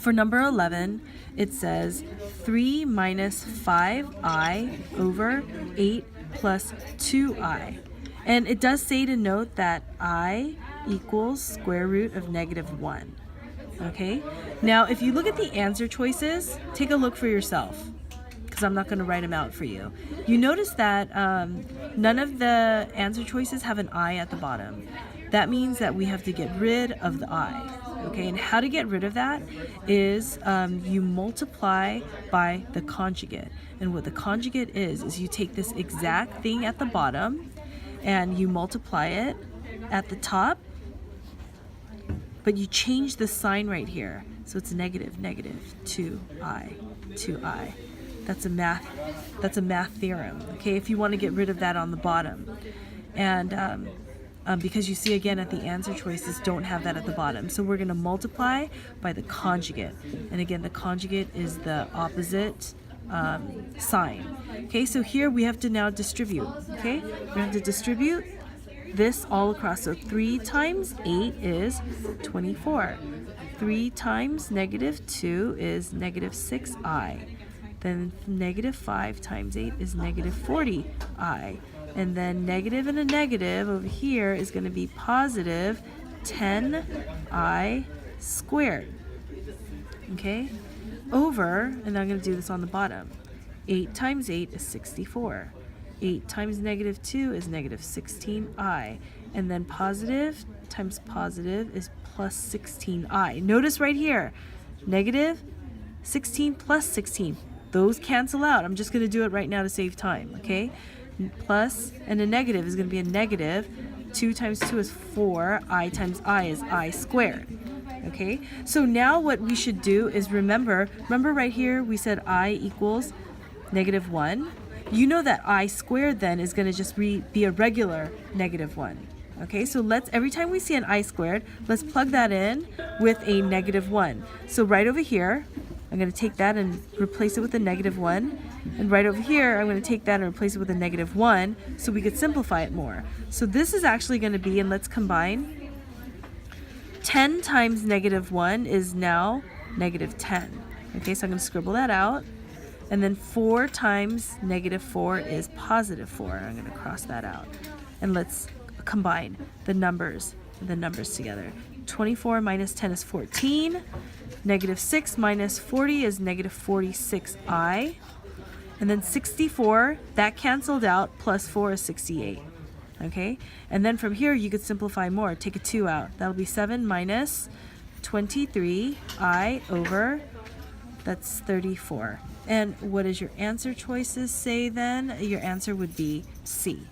For number 11, it says 3 minus 5i over 8 plus 2i. And it does say to note that I equals square root of negative 1. Okay? Now, if you look at the answer choices, take a look for yourself, because I'm not going to write them out for you. You notice that none of the answer choices have an I at the bottom. That means that we have to get rid of the I. Okay, and how to get rid of that is you multiply by the conjugate. And what the conjugate is you take this exact thing at the bottom and you multiply it at the top, but you change the sign right here. So it's negative 2i. That's a math theorem. Okay, if you want to get rid of that on the bottom. And because you see again at the answer choices don't have that at the bottom. So we're going to multiply by the conjugate. And again, the conjugate is the opposite sign. Okay, so here we have to now distribute. Okay, we have to distribute this all across. So 3 times 8 is 24. 3 times negative 2 is negative 6i. Then negative 5 times 8 is negative 40i. And then negative and a negative over here is going to be positive 10i squared. Okay? Over, and I'm going to do this on the bottom. 8 times 8 is 64. 8 times negative 2 is negative 16i. And then positive times positive is plus 16i. Notice right here, negative 16 plus 16. Those cancel out. I'm just going to do it right now to save time, okay? Plus, and a negative is going to be a negative. 2 times 2 is 4. I times I is I squared. Okay? So now what we should do is remember right here we said I equals negative 1. You know that I squared then is going to just be a regular negative 1. Okay? So every time we see an I squared, let's plug that in with a negative 1. So right over here, I'm going to take that and replace it with a negative 1. And right over here, I'm going to take that and replace it with a negative 1 so we could simplify it more. So this is actually going to be, and let's combine, 10 times negative 1 is now negative 10. Okay, so I'm going to scribble that out. And then 4 times negative 4 is positive 4. I'm going to cross that out. And let's combine the numbers together. 24 minus 10 is 14. Negative 6 minus 40 is negative 46i. And then 64, that canceled out, plus 4 is 68. Okay? And then from here, you could simplify more. Take a 2 out. That'll be 7 minus 23i over, that's 34. And what does your answer choices say then? Your answer would be C.